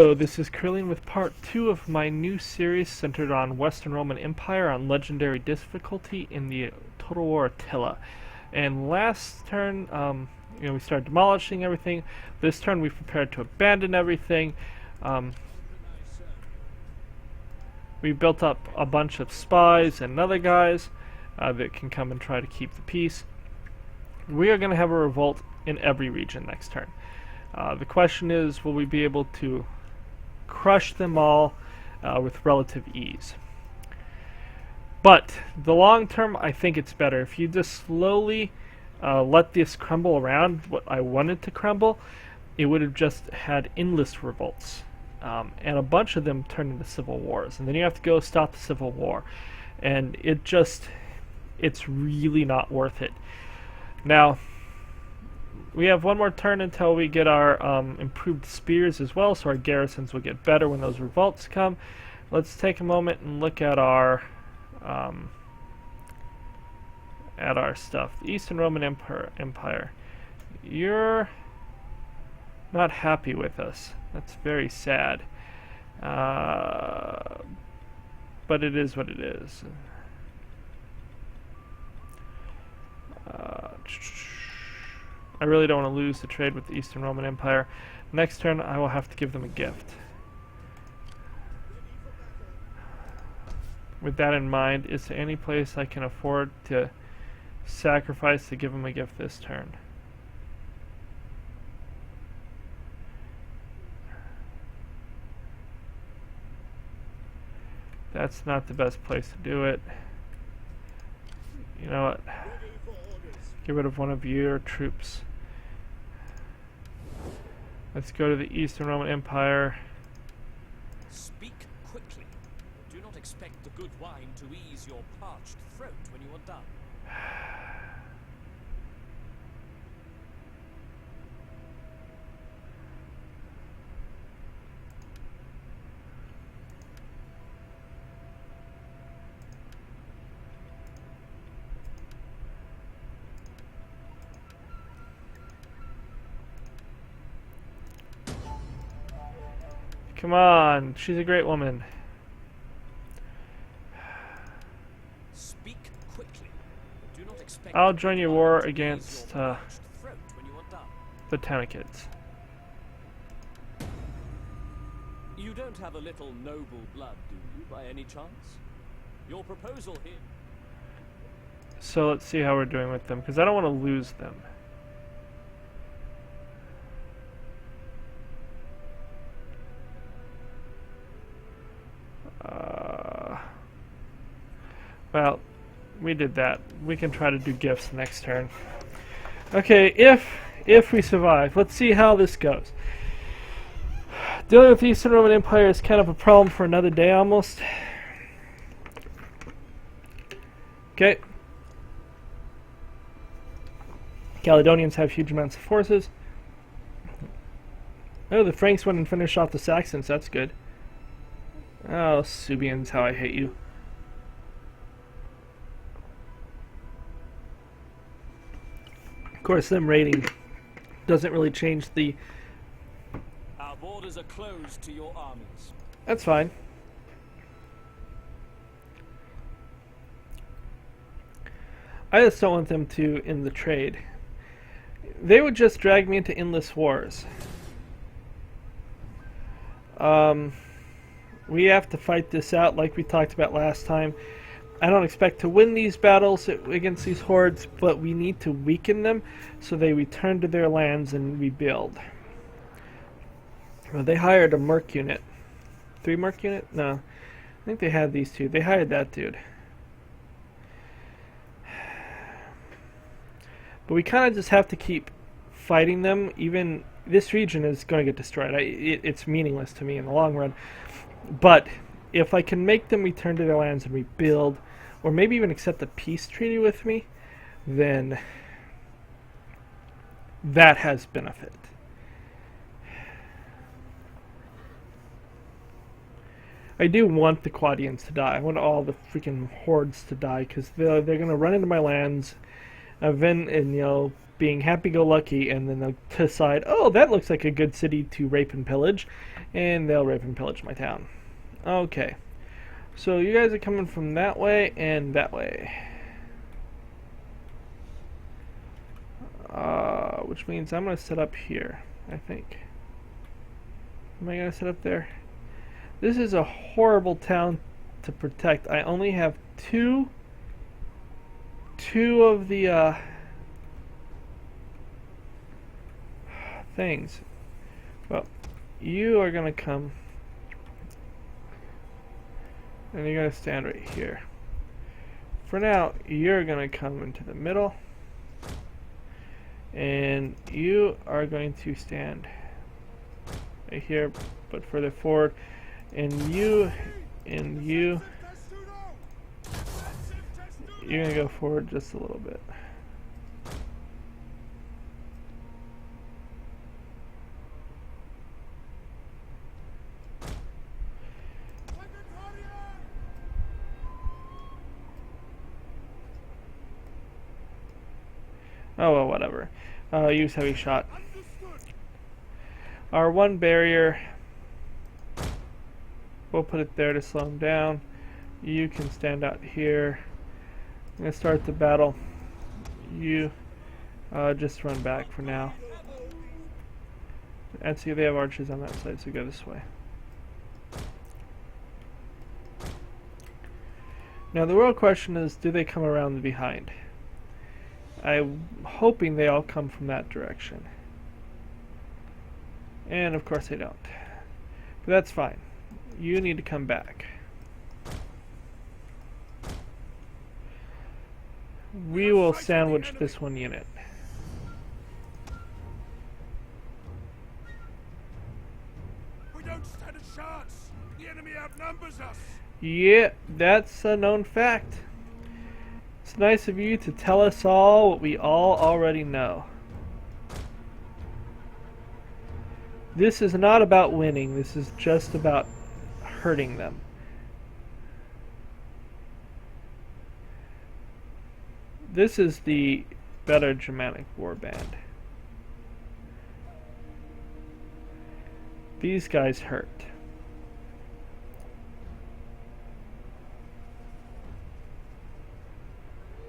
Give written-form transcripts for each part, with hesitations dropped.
So this is Curling with part 2 of my new series centered on Western Roman Empire on legendary difficulty in the Total War Attila. And last turn, we started demolishing everything. This turn we prepared to abandon everything. We built up a bunch of spies and other guys that can come and try to keep the peace. We are going to have a revolt in every region next turn. The question is, will we be able to crush them all with relative ease? But the long term, I think it's better if you just slowly let this crumble around what I wanted to crumble. It would have just had endless revolts, and a bunch of them turned into civil wars, and then you have to go stop the civil war, and it's really not worth it. Now we have one more turn until we get our improved spears as well, so our garrisons will get better when those revolts come. Let's take a moment and look at our stuff. The Eastern Roman Empire. You're not happy with us. That's very sad. But it is what it is. I really don't want to lose the trade with the Eastern Roman Empire. Next turn, I will have to give them a gift. With that in mind, is there any place I can afford to sacrifice to give them a gift this turn? That's not the best place to do it. You know what? Get rid of one of your troops. Let's go to the Eastern Roman Empire. Speak quickly. Do not expect the good wine to ease your parched throat when you are done. Come on, she's a great woman. Speak quickly. Do not expect I'll join your war against the Tanakids. You don't have a little noble blood, do you, by any chance? Your proposal here. So let's see how we're doing with them, because I don't want to lose them. Well, we did that. We can try to do gifts next turn. Okay, if we survive, let's see how this goes. Dealing with the Eastern Roman Empire is kind of a problem for another day almost. Okay. Caledonians have huge amounts of forces. Oh, the Franks went and finished off the Saxons. That's good. Oh, Suebians, how I hate you. Of course, them raiding doesn't really change the... Our borders are closed to your armies. That's fine. I just don't want them to end the trade. They would just drag me into endless wars. We have to fight this out like we talked about last time. I don't expect to win these battles against these hordes, but we need to weaken them so they return to their lands and rebuild. Well, they hired a merc unit. 3 merc unit? No. I think they had these two. They hired that dude. But we kind of just have to keep fighting them. Even this region is going to get destroyed. It's meaningless to me in the long run. But if I can make them return to their lands and rebuild, or maybe even accept a peace treaty with me, then that has benefit. I do want the Quadians to die. I want all the freaking hordes to die, because they're going to run into my lands, and being happy-go-lucky, and then they'll decide, oh, that looks like a good city to rape and pillage, and they'll rape and pillage my town. Okay, so you guys are coming from that way and that way. Which means I'm going to set up here, I think. Am I going to set up there? This is a horrible town to protect. I only have two of the things. Well, you are going to come, and you're going to stand right here. For now, you're going to come into the middle, and you are going to stand right here, but further forward, and you're going to go forward just a little bit. Oh well, whatever. Use heavy shot. Our one barrier, we'll put it there to slow him down. You can stand out here. I'm going to start the battle. You just run back for now. And see, they have archers on that side, so go this way. Now the real question is, do they come around the behind? I'm hoping they all come from that direction. And of course they don't. But that's fine. You need to come back. We will sandwich this one unit. We don't stand a chance. The enemy outnumbers us. Yeah, that's a known fact. It's nice of you to tell us all what we all already know. This is not about winning, this is just about hurting them. This is the better Germanic warband. These guys hurt.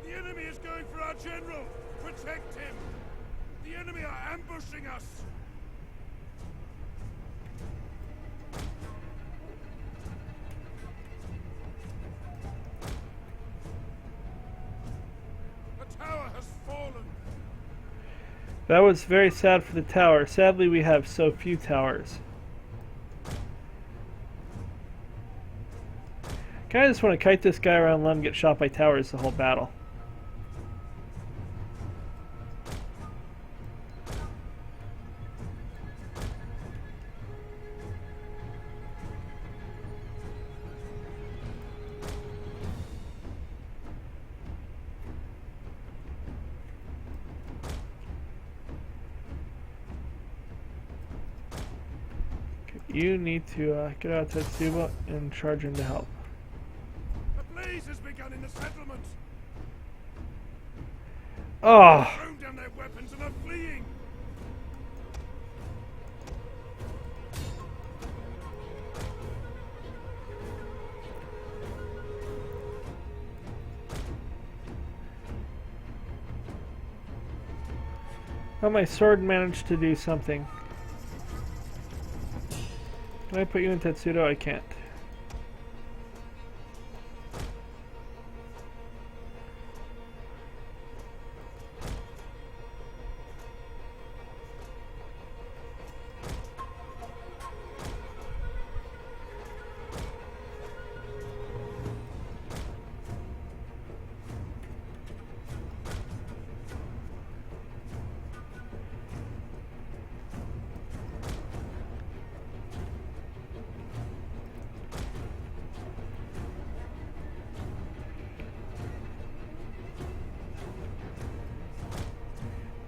The enemy is going for our general. Protect him. The enemy are ambushing us. The tower has fallen. That was very sad for the tower. Sadly, we have so few towers. Kinda just want to kite this guy around and let him get shot by towers the whole battle. You need to get out of Tetsuba and charge in to help. A blaze has begun in the settlement. Oh! Thrown down their weapons and are fleeing. Oh, my sword managed to do something. Can I put you in Tetsudo? I can't.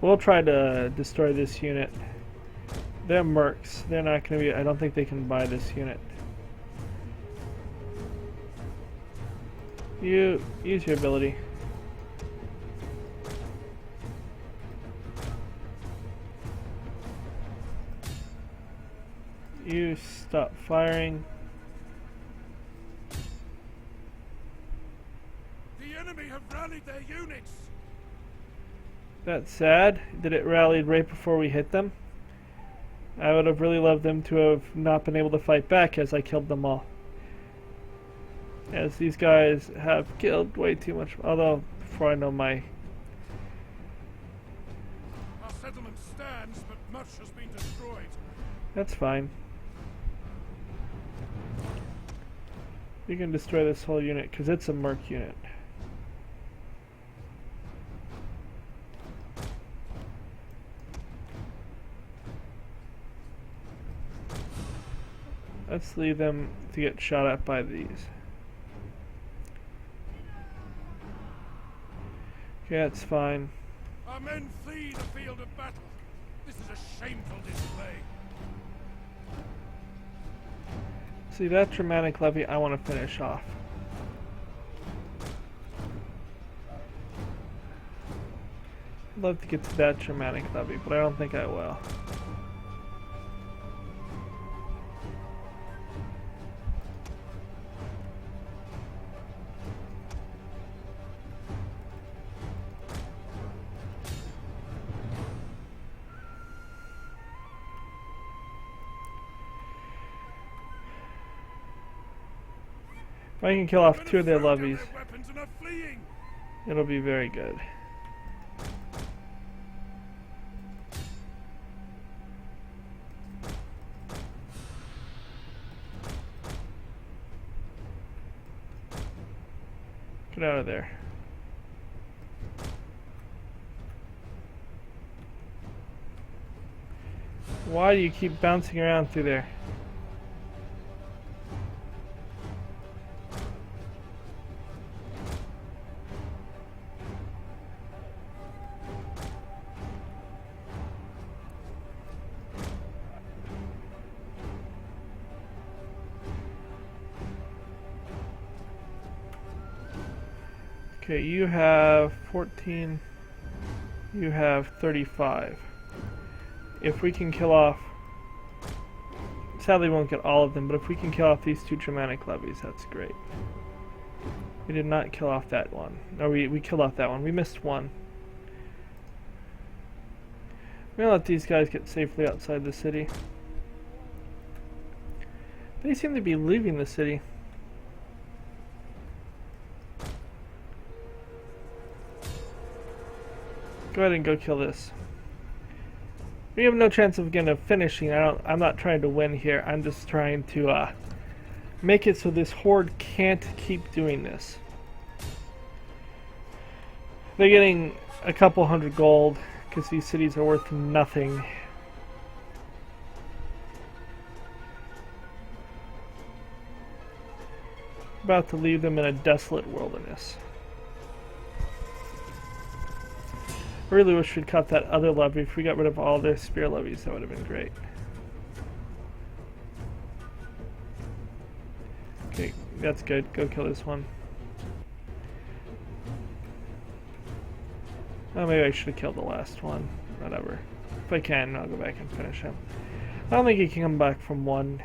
We'll try to destroy this unit. They're mercs. They're not going to be... I don't think they can buy this unit. You use your ability. You stop firing. The enemy have rallied their units. That's sad that it rallied right before we hit them. I would have really loved them to have not been able to fight back as I killed them all. As these guys have killed way too much. Although, before I know my... Our settlement stands, but much has been destroyed. That's fine. You can destroy this whole unit because it's a merc unit. Let's leave them to get shot at by these. Okay, that's fine. Our men flee the field of battle. This is a shameful display. See, that dramatic levy I want to finish off. I'd love to get to that dramatic levy, but I don't think I will. If I can kill off 2 of their levies, it'll be very good. Get out of there. Why do you keep bouncing around through there? Okay, you have 14, you have 35. If we can kill off, sadly we won't get all of them, but if we can kill off these 2 dramatic levies, that's great. We did not kill off that one. No, we killed off that one. We missed one. We're gonna let these guys get safely outside the city. They seem to be leaving the city. Go ahead and go kill this. We have no chance of finishing. I'm not trying to win here. I'm just trying to make it so this horde can't keep doing this. They're getting a couple hundred gold because these cities are worth nothing. About to leave them in a desolate wilderness. I really wish we'd cut that other levy. If we got rid of all their spear levies, that would have been great. Okay, that's good. Go kill this one. Oh, maybe I should have killed the last one. Whatever. If I can, I'll go back and finish him. I don't think he can come back from 1.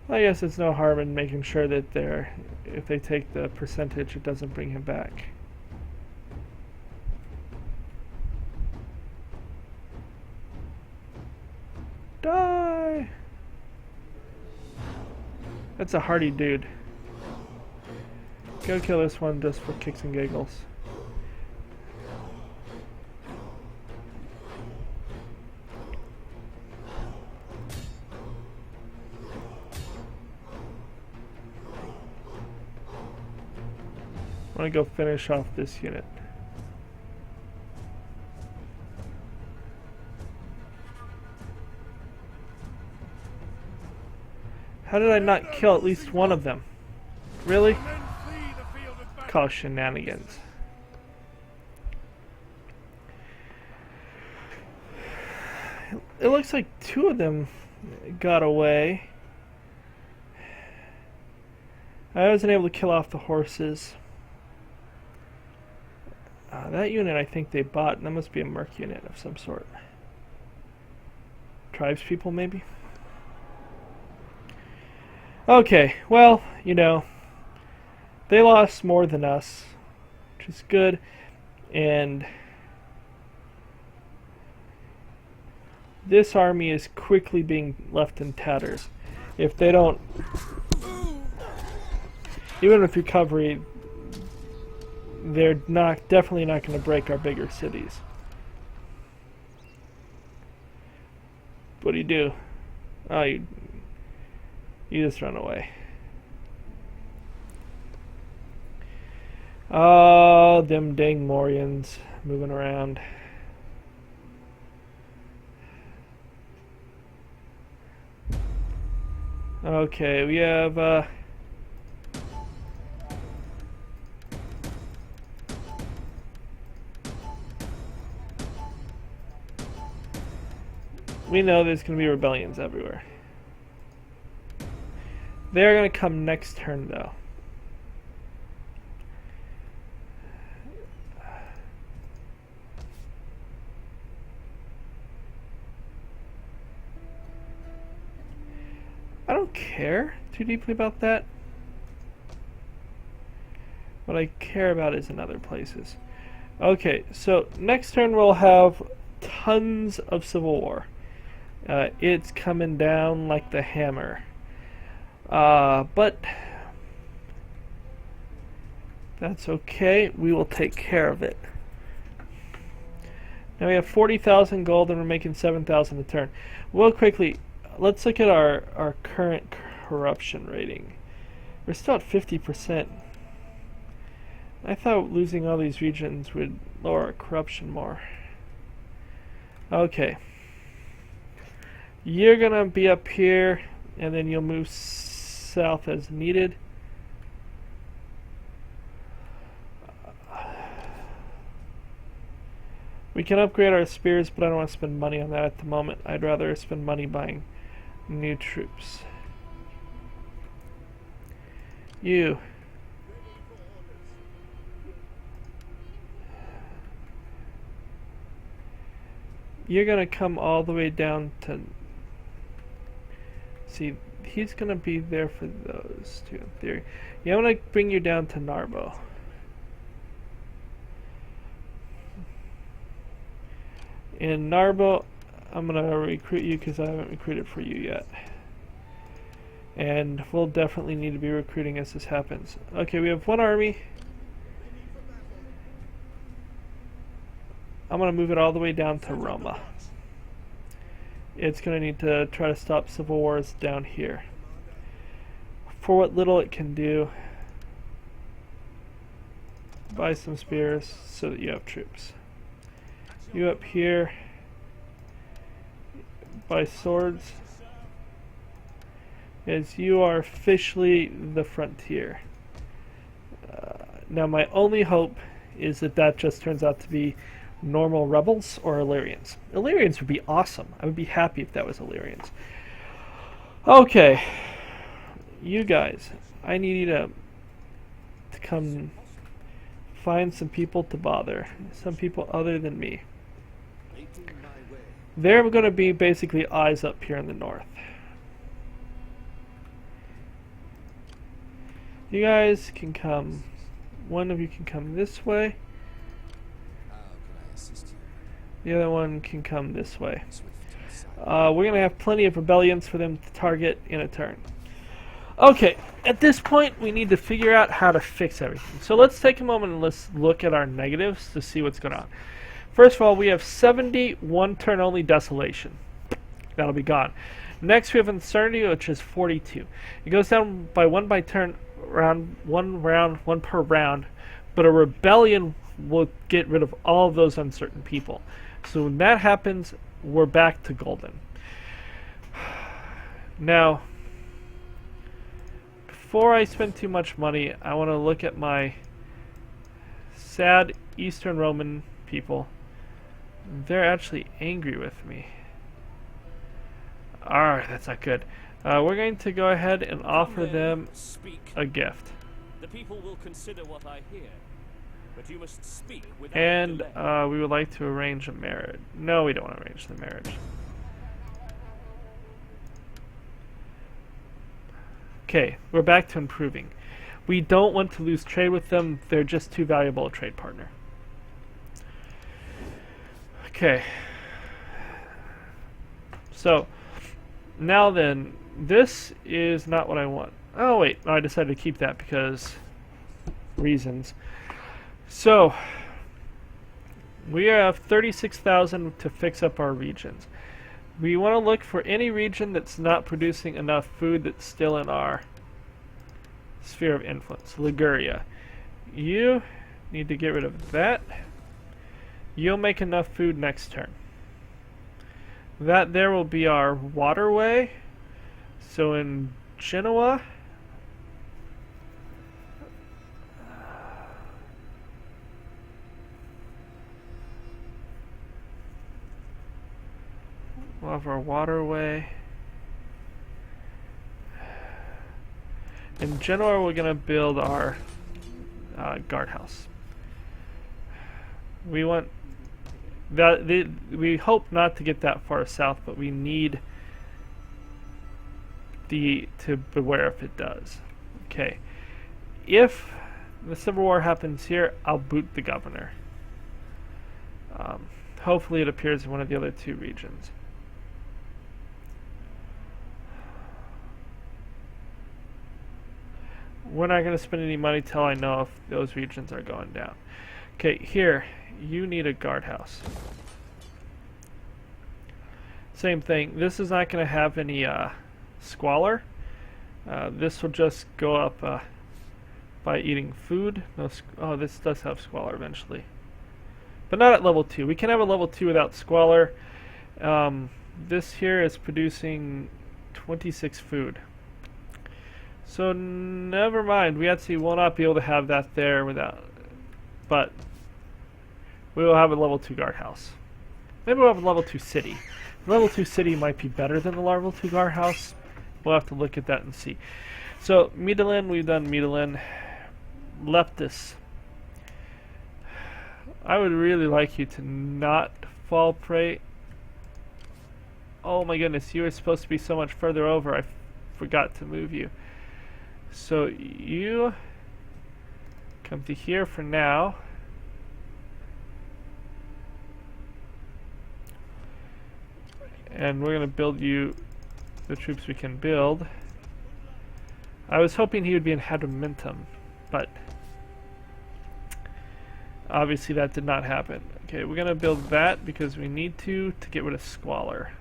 I guess it's no harm in making sure that if they take the percentage, it doesn't bring him back. Die! That's a hardy dude. Go kill this one just for kicks and giggles. I'm gonna go finish off this unit. How did I not kill at least one of them? Really? Call shenanigans. It looks like 2 of them got away. I wasn't able to kill off the horses. That unit I think they bought, and that must be a merc unit of some sort. tribespeople, maybe? Okay, well, you know, they lost more than us, which is good, and this army is quickly being left in tatters. If they don't, even with recovery, they're definitely not going to break our bigger cities. What do you do? Oh, you just run away. Oh, them dang Morians moving around. Okay, we have we know there's going to be rebellions everywhere. They're going to come next turn, though. I don't care too deeply about that. What I care about is in other places. Okay, so next turn we'll have tons of civil war. It's coming down like the hammer. But that's okay. We will take care of it. Now we have 40,000 gold and we're making 7,000 a turn. Real quickly, let's look at our current corruption rating. We're still at 50%. I thought losing all these regions would lower our corruption more. Okay. You're gonna be up here, and then you'll move south as needed. We can upgrade our spears, but I don't want to spend money on that at the moment. I'd rather spend money buying new troops. You're gonna come all the way down to... See, he's gonna be there for those two in theory. Yeah, I'm gonna bring you down to Narbo. In Narbo, I'm gonna recruit you because I haven't recruited for you yet. And we'll definitely need to be recruiting as this happens. Okay, we have one army. I'm gonna move it all the way down to Roma. It's going to need to try to stop civil wars down here. For what little it can do, buy some spears so that you have troops. You up here, buy swords, as you are officially the frontier. Now my only hope is that that just turns out to be normal rebels or Illyrians. Illyrians would be awesome. I would be happy if that was Illyrians. Okay, you guys, I need you to come find some people to bother. Some people other than me. They're going to be basically eyes up here in the north. You guys can come. One of you can come this way. The other one can come this way. We're going to have plenty of rebellions for them to target in a turn. Okay, at this point we need to figure out how to fix everything. So let's take a moment and let's look at our negatives to see what's going on. First of all, we have 70 one-turn only desolation. That'll be gone. Next we have uncertainty, which is 42. It goes down by one per round, but a rebellion will get rid of all of those uncertain people. So when that happens, we're back to golden. Now, before I spend too much money, I want to look at my sad Eastern Roman people. They're actually angry with me. Alright, that's not good. We're going to go ahead and offer them a gift. The people will consider what I hear. But you must speak without And delay. we would like to arrange a marriage. No, we don't want to arrange the marriage. Okay, we're back to improving. We don't want to lose trade with them. They're just too valuable a trade partner. Okay. So, now then, this is not what I want. Oh wait, I decided to keep that because reasons. So, we have 36,000 to fix up our regions. We want to look for any region that's not producing enough food that's still in our sphere of influence. Liguria. You need to get rid of that. You'll make enough food next turn. That there will be our waterway. So in Genoa, we'll have our waterway. In Genoa, we're going to build our guardhouse. We want that. We hope not to get that far south, but we need to beware if it does. Okay, if the civil war happens here, I'll boot the governor. Hopefully, it appears in one of the other two regions. We're not going to spend any money till I know if those regions are going down. Okay, here, you need a guardhouse. Same thing, this is not going to have any squalor. This will just go up by eating food. No, oh, this does have squalor eventually. But not at level 2. We can have a level 2 without squalor. This here is producing 26 food. So never mind, we actually will not be able to have that there without, but we will have a level 2 guardhouse. Maybe we'll have a level 2 city. Level 2 city might be better than the level 2 guardhouse. We'll have to look at that and see. So Medellin, we've done Medellin. Leptis. I would really like you to not fall prey. Oh my goodness, you were supposed to be so much further over, I forgot to move you. So you come to here for now. And we're going to build you the troops we can build. I was hoping he would be in Hadrimentum, but obviously that did not happen. Okay, we're going to build that because we need to get rid of squalor.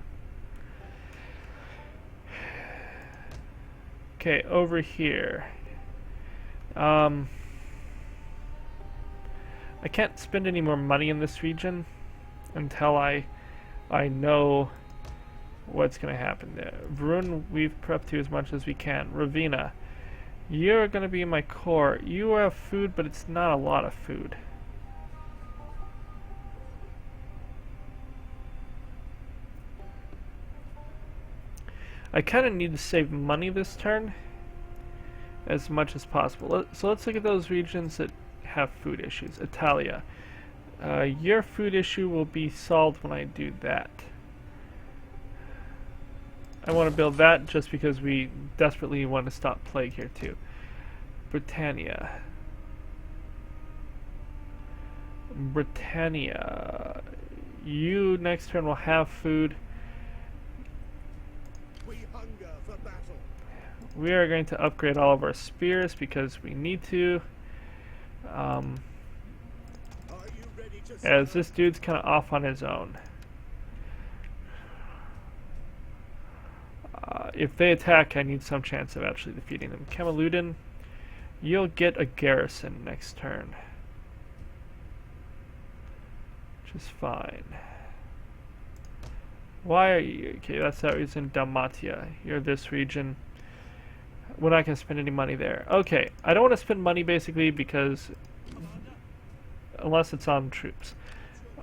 Okay, over here. I can't spend any more money in this region until I know what's going to happen there. Vrun, we've prepped to as much as we can. Ravenna, you're going to be in my core. You have food, but it's not a lot of food. I kind of need to save money this turn as much as possible. So let's look at those regions that have food issues. Italia. Your food issue will be solved when I do that. I want to build that just because we desperately want to stop plague here too. Britannia. Britannia. You next turn will have food. We are going to upgrade all of our spears because we need to. As this dude's kind of off on his own. If they attack, I need some chance of actually defeating them. Camaludin, you'll get a garrison next turn. Which is fine. Why are you... Okay, that's that reason. Dalmatia, you're this region. We're not going to spend any money there. Okay, I don't want to spend money basically because unless it's on troops.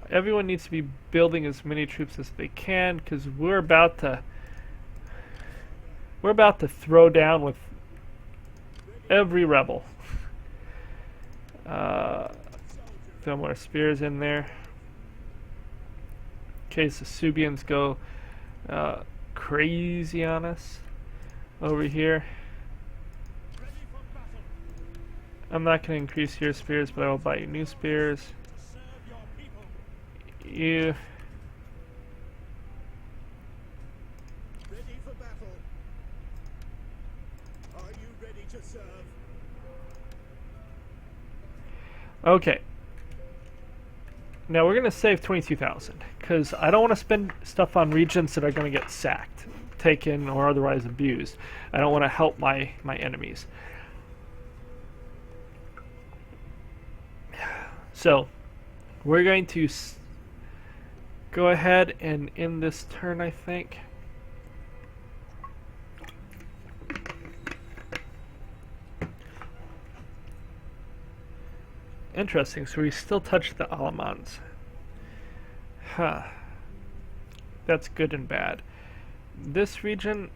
Everyone needs to be building as many troops as they can because we're about to throw down with every rebel. Throw more spears in there. In case the Subians go crazy on us over here. I'm not going to increase your spears, but I will buy you new spears. Serve your people. You. Ready for battle. Are you ready to serve? Okay. Now we're going to save 22,000 because I don't want to spend stuff on regions that are going to get sacked, taken, or otherwise abused. I don't want to help my enemies. So we're going to go ahead and end this turn, I think. Interesting, so we still touch the Alamans. Huh. That's good and bad. This region,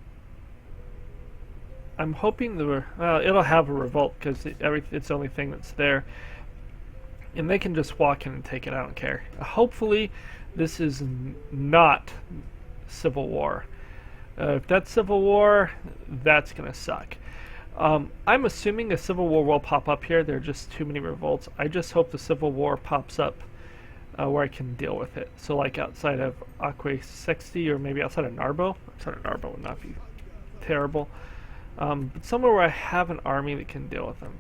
I'm hoping it'll have a revolt because it's the only thing that's there. And they can just walk in and take it, I don't care. Hopefully, this is not civil war. If that's civil war, that's going to suck. I'm assuming a civil war will pop up here. There are just too many revolts. I just hope the civil war pops up where I can deal with it. So like outside of Aquae 60 or maybe outside of Narbo. Outside of Narbo would not be terrible. But somewhere where I have an army that can deal with them.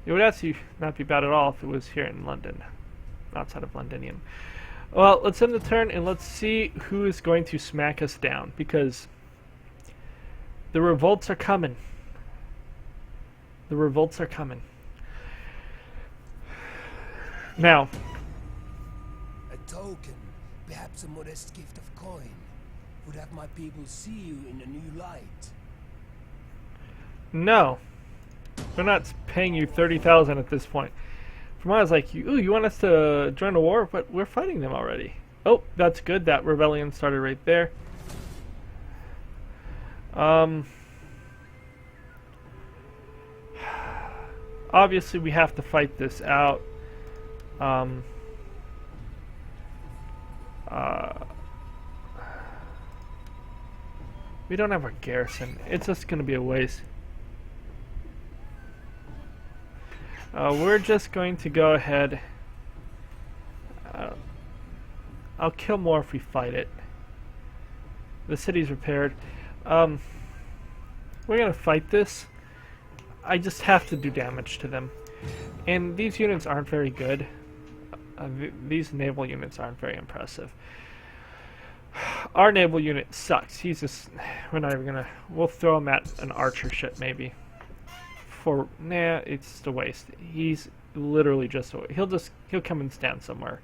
It would actually not be bad at all if it was here in London, outside of Londinium. Well, let's end the turn and let's see who is going to smack us down, because the revolts are coming. The revolts are coming. Now, A token, perhaps a modest gift of coin, would have my people see you in a new light. no. We're not paying you 30,000 at this point. From what I was like, you want us to join a war? But we're fighting them already. Oh, that's good. That rebellion started right there. Obviously, we have to fight this out. We don't have a garrison. It's just going to be a waste. We're just going to go ahead. I'll kill more if we fight it. The city's repaired. We're going to fight this. I just have to do damage to them. And these units aren't very good. These naval units aren't very impressive. Our naval unit sucks. He's just... We're not even going to... We'll throw him at an archer ship, maybe. It's just a waste. He's literally just he'll come and stand somewhere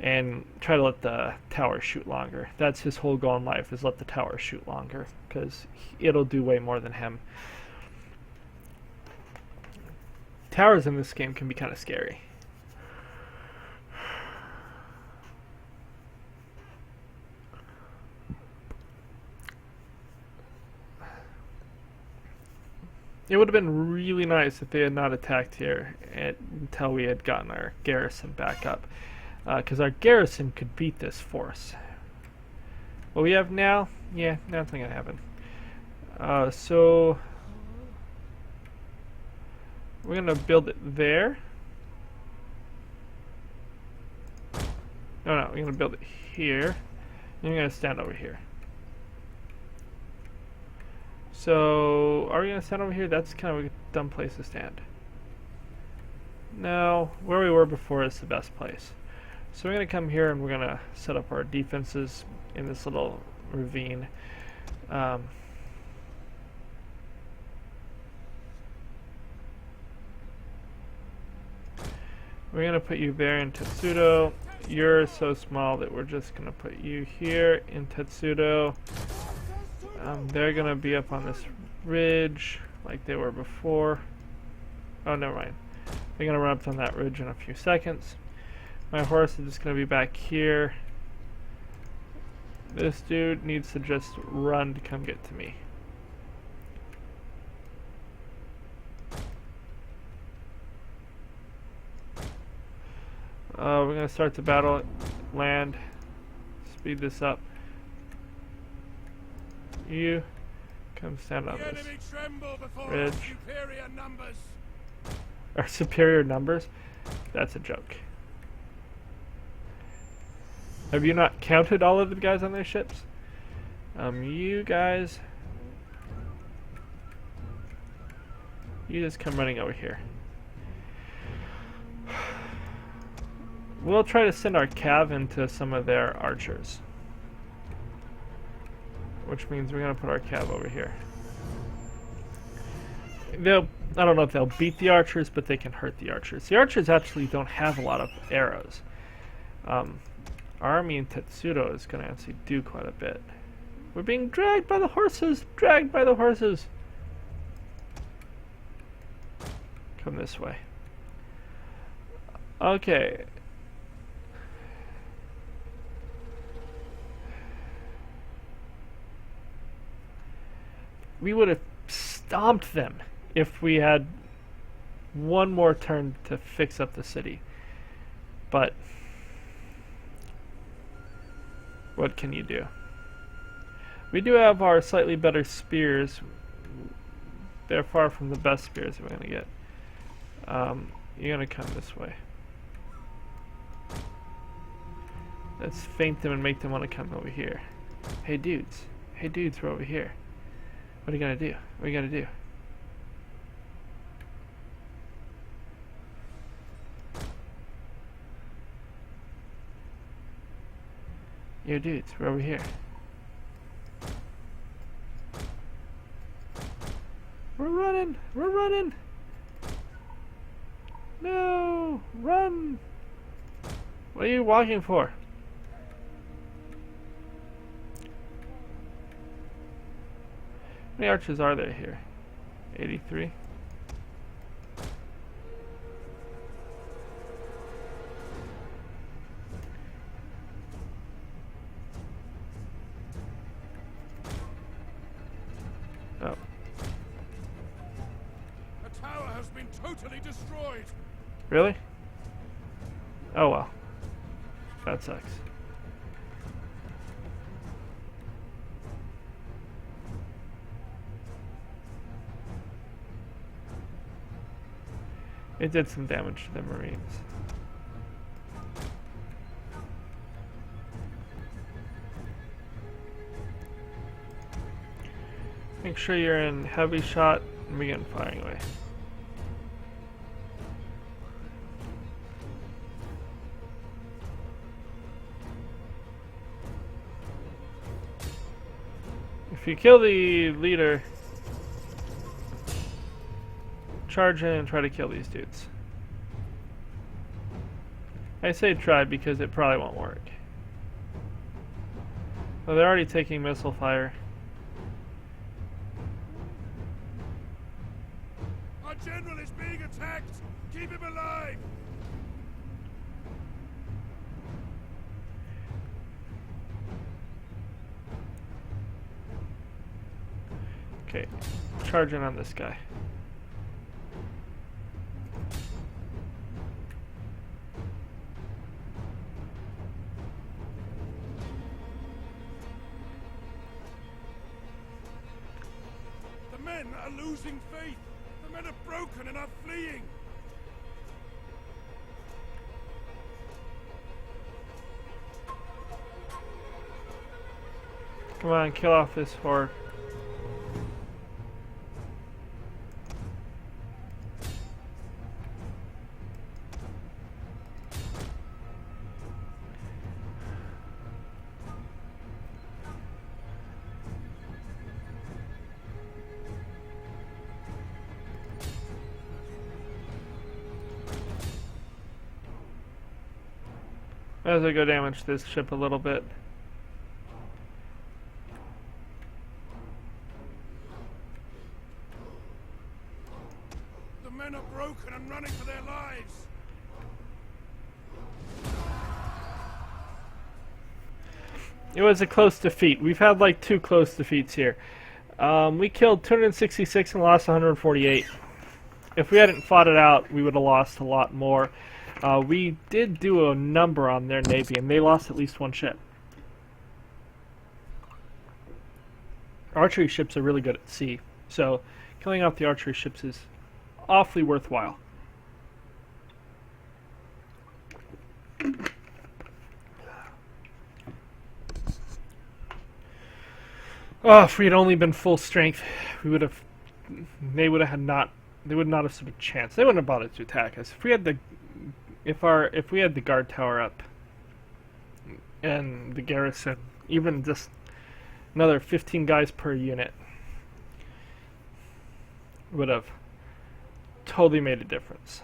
and try to let the tower shoot longer. That's his whole goal in life, is let the tower shoot longer, because it'll do way more than him. Towers in this game can be kind of scary. It would have been really nice if they had not attacked here until we had gotten our garrison back up. Because our garrison could beat this force. What we have now? Yeah, nothing gonna happen. So we're gonna build it there. No, we're gonna build it here. And we're gonna stand over here. So, are we going to stand over here? That's kind of a dumb place to stand. No, where we were before is the best place. So we're going to come here and we're going to set up our defenses in this little ravine. We're going to put you there in Tetsudo. You're so small that we're just going to put you here in Tetsudo. They're going to be up on this ridge like they were before. Oh, never mind. They're going to run up on that ridge in a few seconds. My horse is just going to be back here. This dude needs to just run to come get to me. We're going to start the battle. Land. Speed this up. You Come stand on The this. enemy tremble before our Ridge. superior numbers. Our superior numbers? That's a joke. Have you not counted all of the guys on their ships? You guys... You just come running over here. We'll try to send our cav into some of their archers. Which means we're going to put our cav over here. I don't know if they'll beat the archers, but they can hurt the archers. The archers actually don't have a lot of arrows. Our army in Tetsudo is going to actually do quite a bit. We're being dragged by the horses! Dragged by the horses! Come this way. Okay. We would have stomped them if we had one more turn to fix up the city. But what can you do? We do have our slightly better spears. They're far from the best spears we're going to get. You're going to come this way. Let's feint them and make them want to come over here. Hey dudes. Hey dudes, we're over here. What are you going to do? What are you going to do? Yo dudes, we're over here. We're running! We're running! No! Run! What are you walking for? How many archers are there here? 83? Oh. The tower has been totally destroyed. Really? Oh well. That sucks. It did some damage to the Marines. Make sure you're in heavy shot and begin firing away. If you kill the leader, charge in and try to kill these dudes. I say try because it probably won't work. Well, they're already taking missile fire. Our general is being attacked. Keep him alive. Okay, charge in on this guy. The men are losing faith. The men are broken and are fleeing. Come on, kill off this horde. As I go damage this ship a little bit. The men are broken and running for their lives. It was a close defeat. We've had like 2 close defeats here. We killed 266 and lost 148. If we hadn't fought it out, we would have lost a lot more. We did do a number on their navy, and they lost at least 1 ship. archery ships are really good at sea, so killing off the archery ships is awfully worthwhile. Oh, if we had only been full strength, we would have. They would not have stood a chance. They wouldn't have bothered to attack us. If we had the guard tower up and the garrison, even just another 15 guys per unit, would have totally made a difference.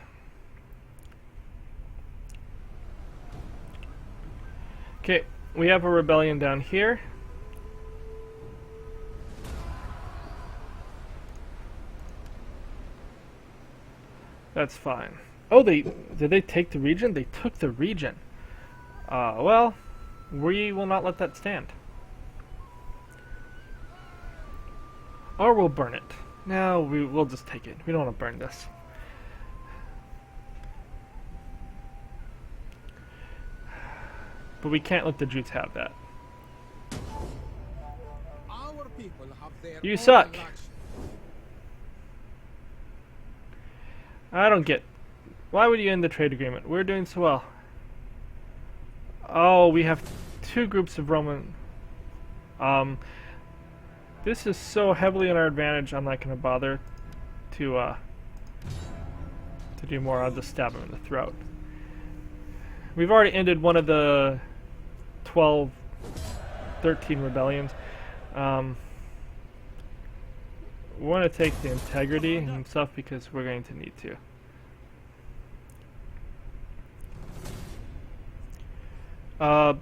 Okay, we have a rebellion down here. That's fine. Oh, did they take the region? They took the region. Well, we will not let that stand. Or we'll burn it. No, we'll just take it. We don't want to burn this. But we can't let the Jutes have that. Our people have their You own suck. election. I don't get. Why would you end the trade agreement? We're doing so well. Oh, we have two groups of Roman. This is so heavily in our advantage. I'm not going to bother to do more. I'll just stab him in the throat. We've already ended one of the 12, 13 rebellions. We want to take the integrity and stuff because we're going to need to.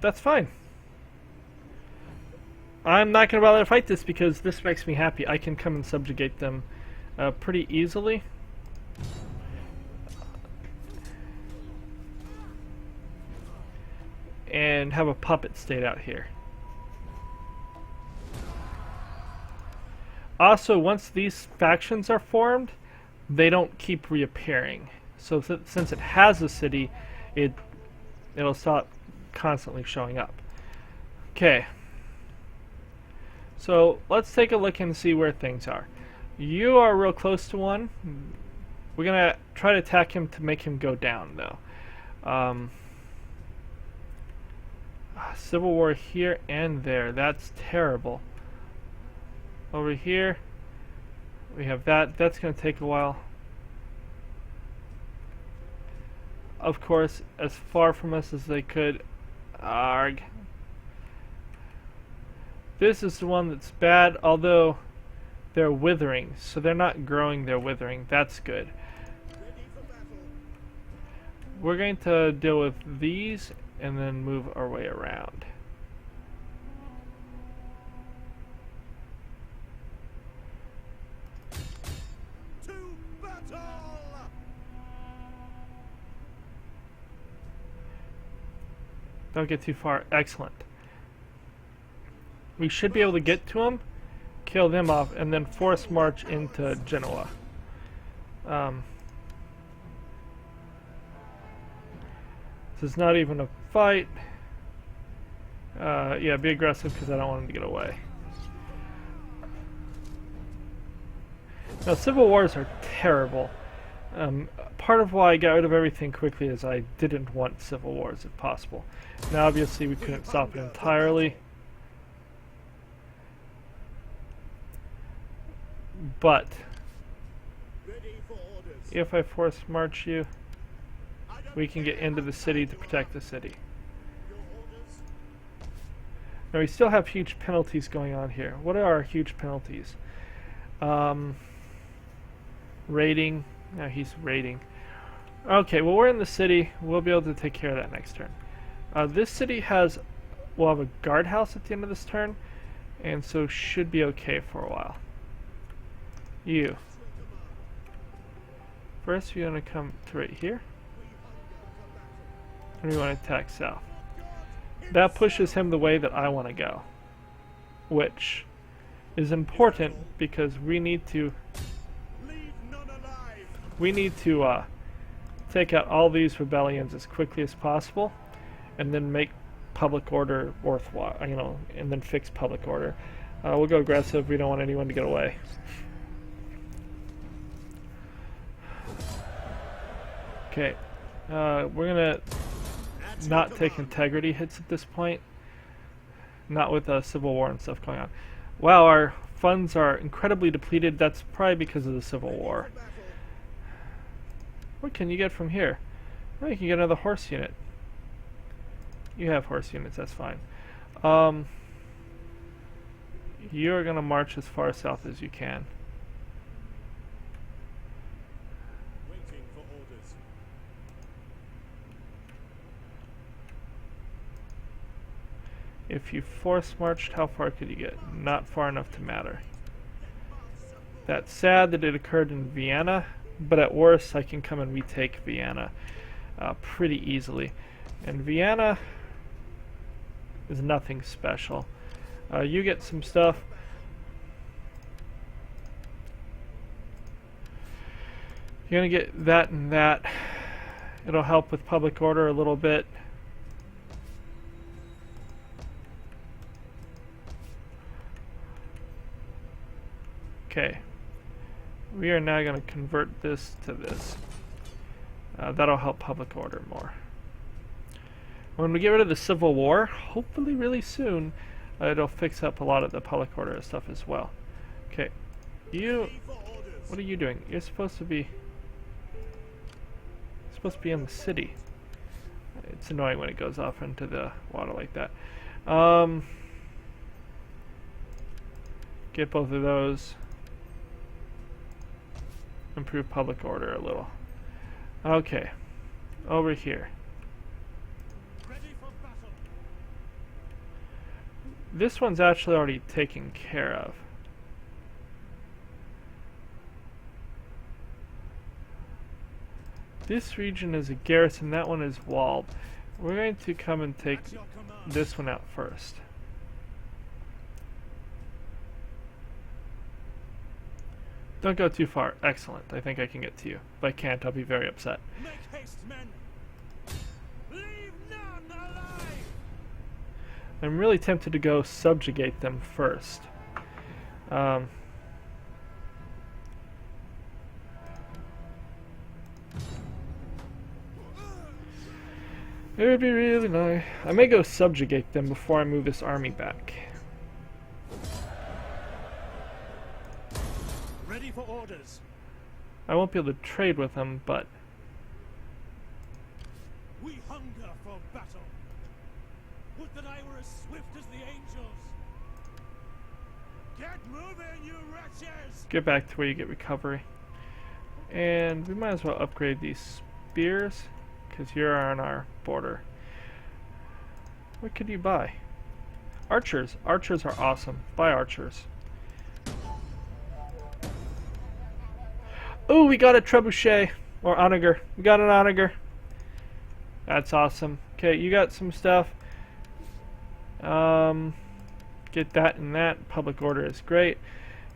That's fine. I'm not going to bother to fight this because this makes me happy. I can come and subjugate them pretty easily. And have a puppet state out here. Also, once these factions are formed, they don't keep reappearing. So since it has a city, it'll stop constantly showing up. Okay. So let's take a look and see where things are. You are real close to one. We're gonna try to attack him to make him go down, though. Civil war here and there. That's terrible. Over here, we have that. That's going to take a while. Of course, as far from us as they could. Arg. This is the one that's bad, although they're withering, so they're not growing, they're withering. That's good. We're going to deal with these and then move our way around. Don't get too far. Excellent. We should be able to get to them, kill them off, and then force march into Genoa. This is not even a fight. Yeah, be aggressive because I don't want them to get away. Now, civil wars are terrible. Part of why I got rid of everything quickly is I didn't want civil wars if possible. Now, obviously, we couldn't stop it entirely. But if I force march you, we can get into the city to protect the city. Now, we still have huge penalties going on here. What are our huge penalties? Raiding. No, he's raiding. Okay, well, we're in the city. We'll be able to take care of that next turn. This city will have a guardhouse at the end of this turn, and so should be okay for a while. You. First, you're going to come to right here. And we want to attack south. That pushes him the way that I want to go. Which is important because we need to take out all these rebellions as quickly as possible and then make public order worthwhile, and then fix public order. We'll go aggressive. We don't want anyone to get away. Okay. We're gonna not take integrity hits at this point. Not with Civil War and stuff going on. Wow, our funds are incredibly depleted. That's probably because of the Civil War. What can you get from here? Oh, you can get another horse unit. You have horse units, that's fine. You're gonna march as far south as you can. Waiting for orders. If you force marched, how far could you get? Not far enough to matter. That's sad that it occurred in Vienna, but at worst I can come and retake Vienna pretty easily. And Vienna is nothing special. You get some stuff. You're gonna get that and that. It'll help with public order a little bit. Okay. We are now gonna convert this to this. That'll help public order more. When we get rid of the Civil War, hopefully really soon, it'll fix up a lot of the public order stuff as well. Okay, what are you doing? You're supposed to be in the city. It's annoying when it goes off into the water like that. Get both of those. Improve public order a little. Okay, over here. This one's actually already taken care of. This region is a garrison, that one is walled. We're going to come and take this one out first. Don't go too far. Excellent. I think I can get to you. If I can't, I'll be very upset. Make haste, men. Leave none alive. I'm really tempted to go subjugate them first. It would be really nice. I may go subjugate them before I move this army back. Ready for orders. I won't be able to trade with them, but We hunger for battle. Would that I were as swift as the angels. Get moving, you wretches! get back to where you get recovery. And we might as well upgrade these spears, because you're on our border. What could you buy? Archers. Archers are awesome. Buy archers. Oh, we got a trebuchet. Or onager. We got an onager. That's awesome. Okay, you got some stuff. Get that and that. Public order is great.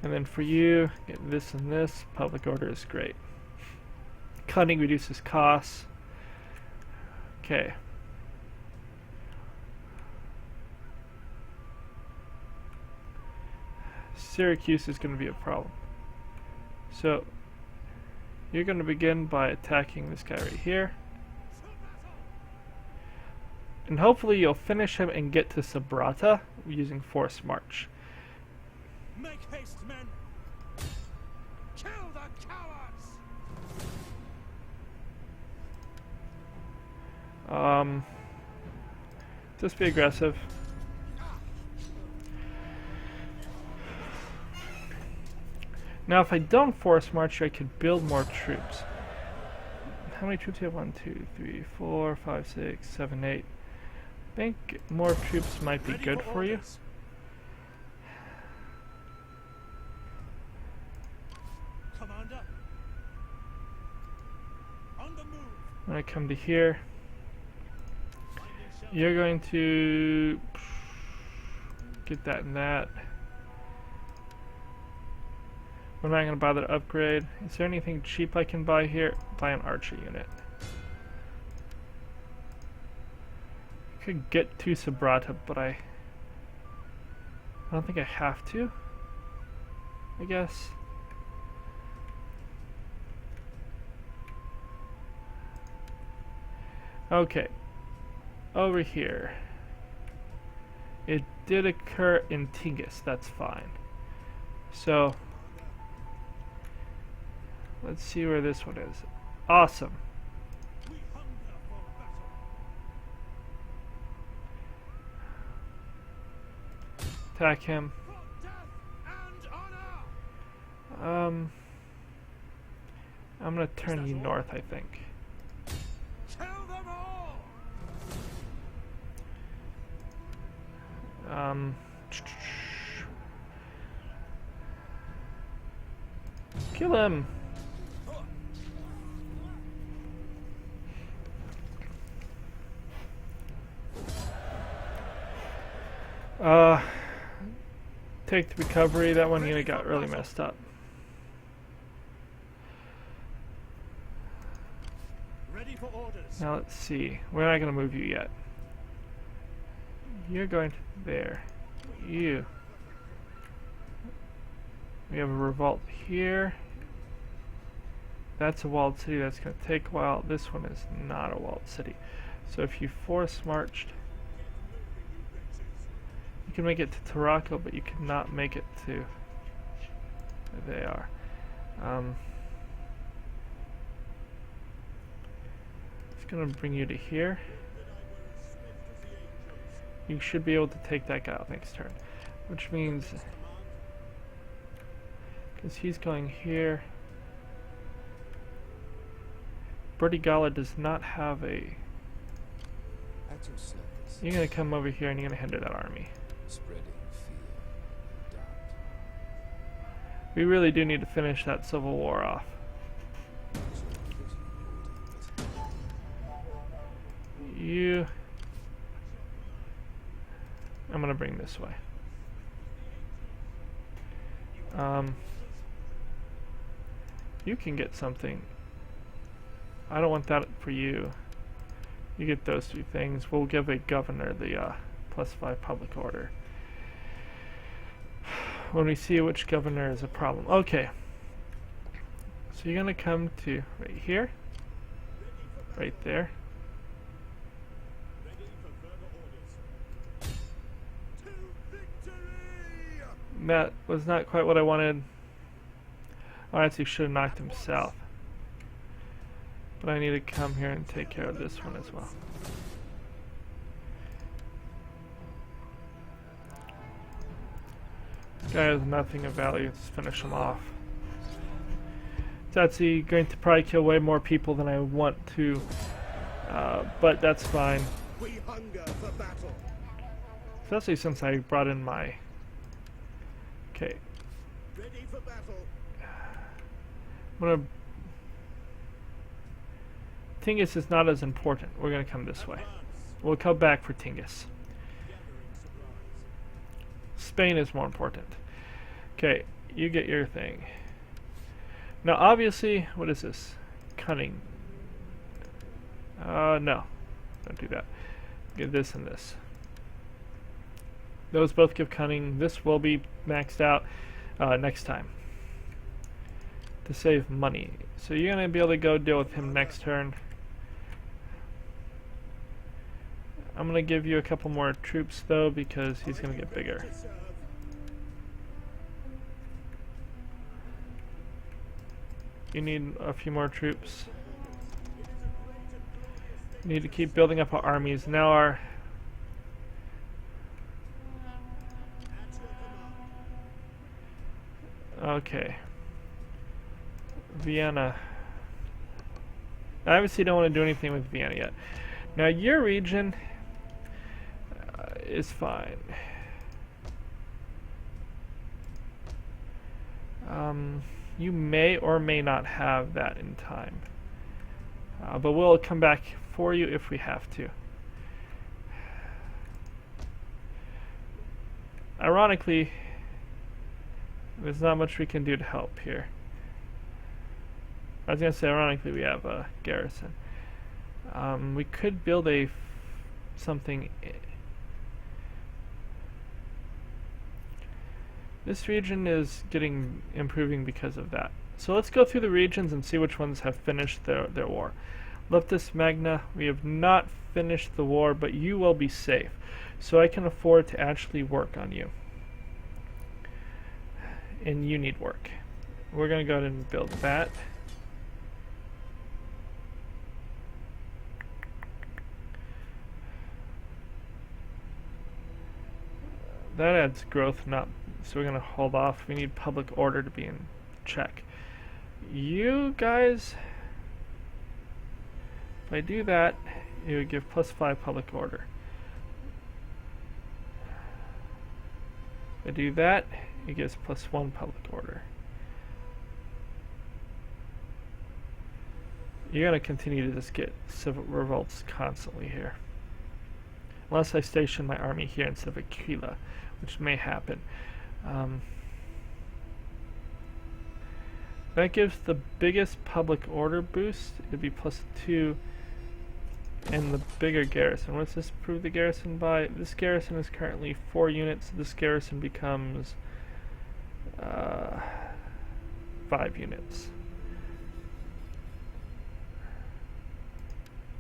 And then for you, get this and this. Public order is great. Cutting reduces costs. Okay. Syracuse is going to be a problem. So, you're going to begin by attacking this guy right here. And hopefully you'll finish him and get to Sabrata using forced march. Make haste, men! Kill the cowards! Just be aggressive. Now if I don't force march you, I could build more troops. How many troops do you have? 1, 2, 3, 4, 5, 6, 7, 8. I think more troops might be good for you. Commander, on the move. When I come to here, you're going to get that and that. We're not going to bother to upgrade. Is there anything cheap I can buy here? Buy an archer unit. I could get to Sabrata, but I don't think I have to, I guess. Okay, over here. It did occur in Tingis, that's fine. So, let's see where this one is. Awesome. We hunger for battle. Attack him. For death and honor. I'm gonna turn you north, I think. Kill them all. Kill him. Take the recovery. That one unit got really messed up. Ready for orders. Now let's see. We're not going to move you yet. You're going to there. You. We have a revolt here. That's a walled city. That's going to take a while. This one is not a walled city. So if you force marched, you can make it to Tarako, but you cannot make it to. There they are. It's going to bring you to here. You should be able to take that guy out next turn, which means because he's going here. Burdigala does not have a. At your service. You're gonna come over here and you're gonna hinder that army. Spreading fear, doubt. We really do need to finish that civil war off. You. I'm gonna bring this way. You can get something. I don't want that for you. You get those two things. We'll give a governor the +5 public order. When we see which governor is a problem. Okay. So you're gonna come to right here. Right there. That was not quite what I wanted. I actually should have knocked him south. But I need to come here and take care of this one as well. This guy has nothing of value. Let's finish him off. It's actually going to probably kill way more people than I want to. But that's fine. We hunger for battle. Especially since I brought in my... Okay. Ready for battle. I'm gonna... Tingis is not as important. We're gonna come this way. We'll come back for Tingis. Spain is more important. Okay, you get your thing. Now obviously, what is this? Cunning. No. Don't do that. Get this and this. Those both give cunning. This will be maxed out next time. To save money. So you're gonna be able to go deal with him next turn. I'm gonna give you a couple more troops though because he's gonna get bigger. You need a few more troops. You need to keep building up our armies. Now our okay. Vienna. I obviously don't want to do anything with Vienna yet. Now your region is fine. You may or may not have that in time. But we'll come back for you if we have to. Ironically, there's not much we can do to help here. I was going to say, ironically, we have a garrison. We could build This region is improving because of that. So let's go through the regions and see which ones have finished their war. Leptis Magna, we have not finished the war, but you will be safe. So I can afford to actually work on you. And you need work. We're going to go ahead and build that. That adds growth, not so we're going to hold off. We need public order to be in check. You guys, if I do that, it would give +5 public order. If I do that, it gives +1 public order. You're going to continue to just get civil revolts constantly here. Unless I station my army here instead of Attila, which may happen. That gives the biggest public order boost. It'd be +2 and the bigger garrison. What's this prove the garrison by? This garrison is currently 4 units. This garrison becomes 5 units.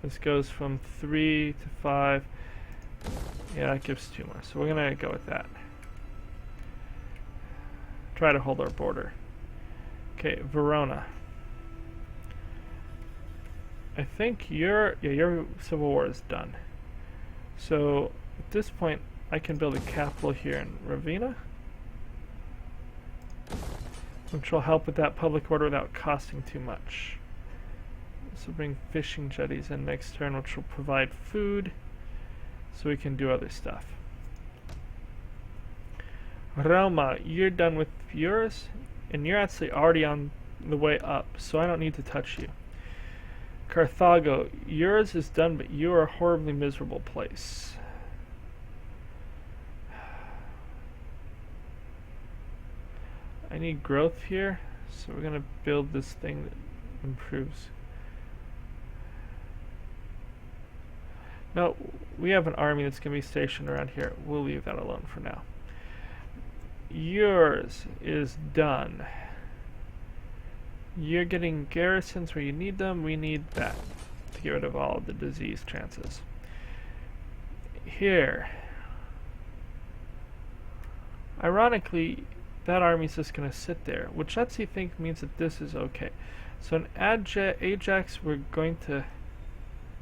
This goes from 3 to 5. Yeah, that gives 2 more. So we're going to go with that. Try to hold our border. Okay, Verona. I think your civil war is done. So at this point, I can build a capital here in Ravenna, which will help with that public order without costing too much. So bring fishing jetties in next turn, which will provide food, so we can do other stuff. Roma, you're done with yours, and you're actually already on the way up, so I don't need to touch you. Carthago, yours is done, but you are a horribly miserable place. I need growth here, so we're going to build this thing that improves. No, we have an army that's going to be stationed around here. We'll leave that alone for now. Yours is done. You're getting garrisons where you need them. We need that to get rid of all the disease chances. Here. Ironically, that army's just going to sit there, which lets you think means that this is okay. So in Ajax, we're going to...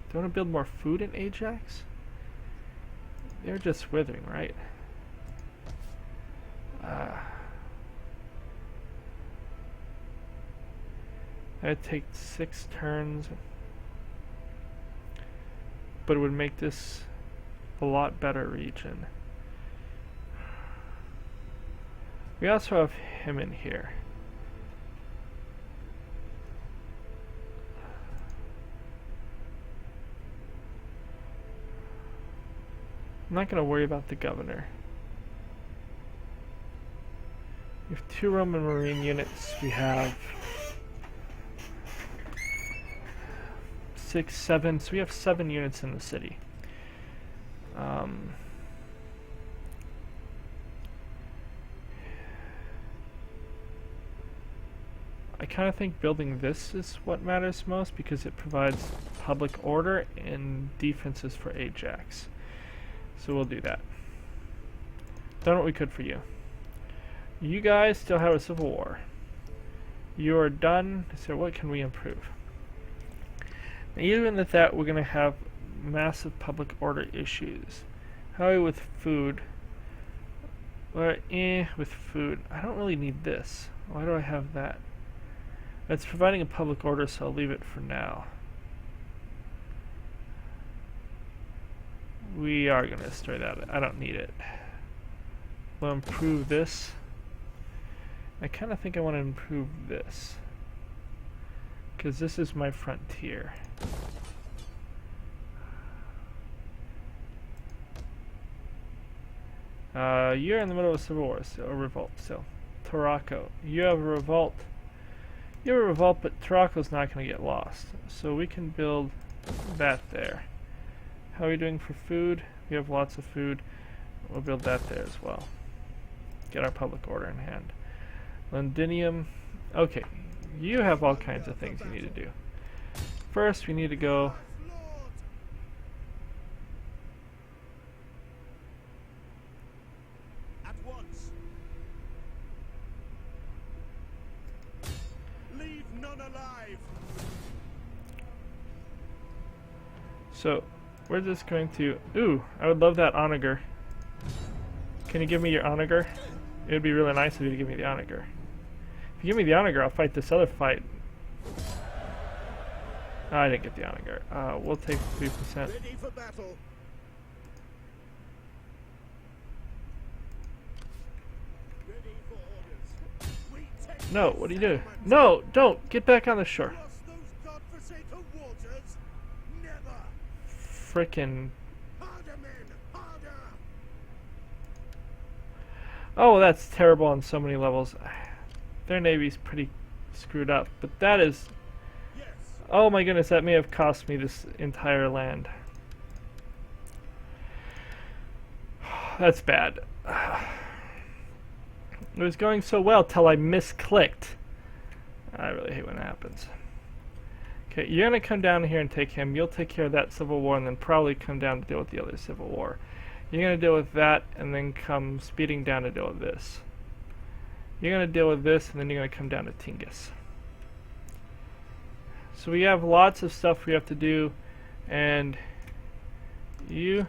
Do you want to build more food in Ajax? They're just withering, right? That'd take 6 turns, but it would make this a lot better region. We also have him in here. I'm not going to worry about the governor. We have 2 Roman Marine units. We have 6, 7. So we have 7 units in the city. I kind of think building this is what matters most because it provides public order and defenses for Ajax. So we'll do that. Done what we could for you. You guys still have a civil war. You are done, so what can we improve? Now, even with that, we're going to have massive public order issues. How are we with food? We're with food. I don't really need this. Why do I have that? It's providing a public order, so I'll leave it for now. We are going to destroy that. I don't need it. We'll improve this. I kind of think I want to improve this, because this is my frontier. You're in the middle of a civil war, so a revolt. So, Tarraco, you have a revolt. You have a revolt, but Tarraco's not going to get lost. So we can build that there. How are we doing for food? We have lots of food. We'll build that there as well. get our public order in hand. Londinium. Okay, you have all kinds of things you need to do. First, we need to go. At once. Leave none alive. So, we're just going to. Ooh, I would love that onager. Can you give me your onager? It would be really nice of you to give me the onager. If you give me the onager, I'll fight this other fight. Oh, I didn't get the onager. We'll take 3%. Ready for battle. Ready for orders. We take No, what are you doing? No, don't! Get back on the shore. across those godforsaken waters. Never. Frickin'. Harder, men. Harder. Oh, that's terrible on so many levels. Their navy's pretty screwed up, but that is. Yes. Oh my goodness, that may have cost me this entire land. That's bad. It was going so well till I misclicked. I really hate when that happens. Okay, you're gonna come down here and take him. You'll take care of that civil war and then probably come down to deal with the other civil war. You're gonna deal with that and then come speeding down to deal with this. You're gonna deal with this and then you're gonna come down to Tingis. So we have lots of stuff we have to do, and you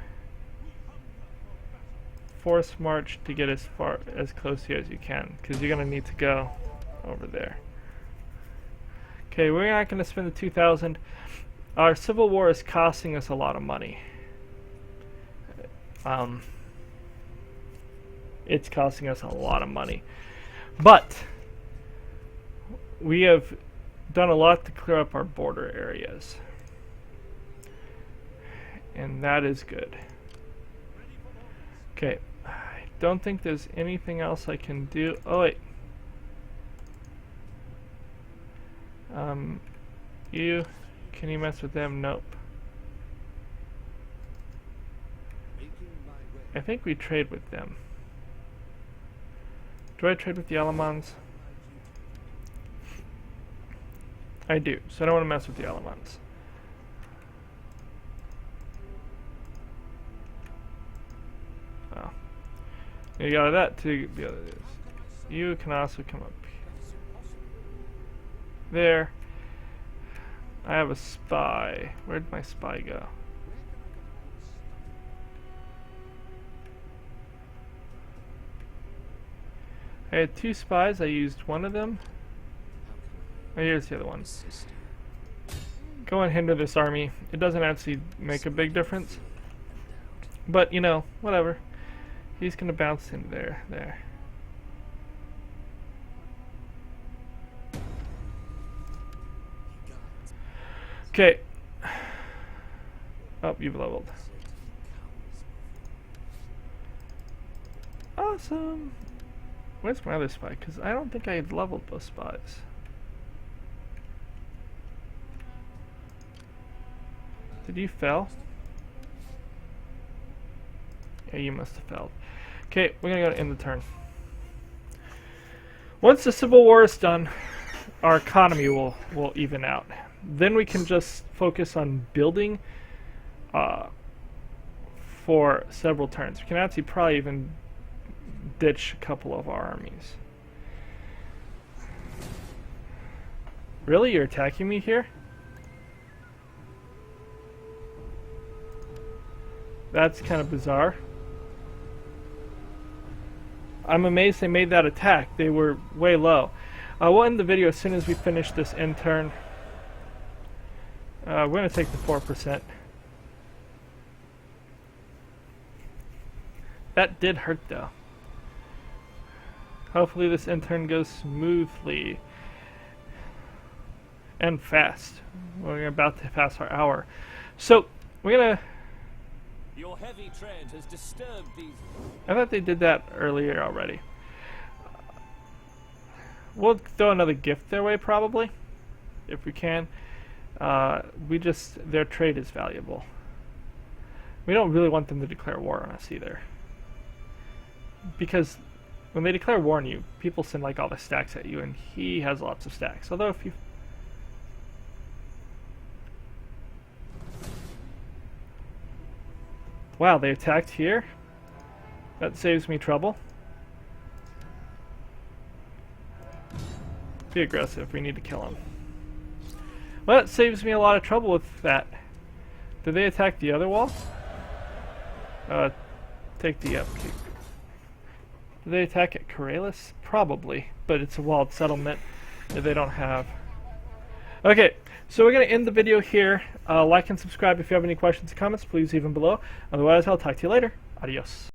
force march to get as close here as you can, because you're gonna need to go over there. Okay, we're not gonna spend the 2,000. Our civil war is costing us a lot of money. It's costing us a lot of money, but we have done a lot to clear up our border areas, and that is good. Okay, I don't think there's anything else I can do. Oh wait, can you mess with them? Nope. I think we trade with them. Do I trade with the Alamans? I do, so I don't want to mess with the Alamans. Oh. You got that to the other. You can also come up there. I have a spy. Where'd my spy go? I had 2 spies. I used one of them. Oh, here's the other one. Go and hinder this army. It doesn't actually make a big difference, but you know, whatever. He's gonna bounce in there. Okay. Oh, you've leveled. Awesome. Where's my other spy? Because I don't think I had leveled both spies. Did you fail? Yeah, you must have failed. Okay, we're gonna go to end the turn. Once the Civil War is done, our economy will even out. Then we can just focus on building for several turns. We can actually probably even ditch a couple of our armies. Really? You're attacking me here? That's kind of bizarre. I'm amazed they made that attack. They were way low. We'll end the video as soon as we finish this end turn. We're going to take the 4%. That did hurt though. Hopefully this end turn goes smoothly and fast. We're about to pass our hour. So, we're going to... Your heavy tread has disturbed these. I thought they did that earlier already. We'll throw another gift their way probably, if we can. Their trade is valuable. We don't really want them to declare war on us either, because when they declare war on you, people send like all the stacks at you, and he has lots of stacks. Although if you... Wow, they attacked here? That saves me trouble. Be aggressive, we need to kill him. Well, it saves me a lot of trouble with that. Did they attack the other wall? Take the upkeep. Did they attack at Corellis? Probably, but it's a walled settlement that they don't have. Okay, so we're going to end the video here. Like and subscribe if you have any questions or comments. Please leave them below. Otherwise, I'll talk to you later. Adios.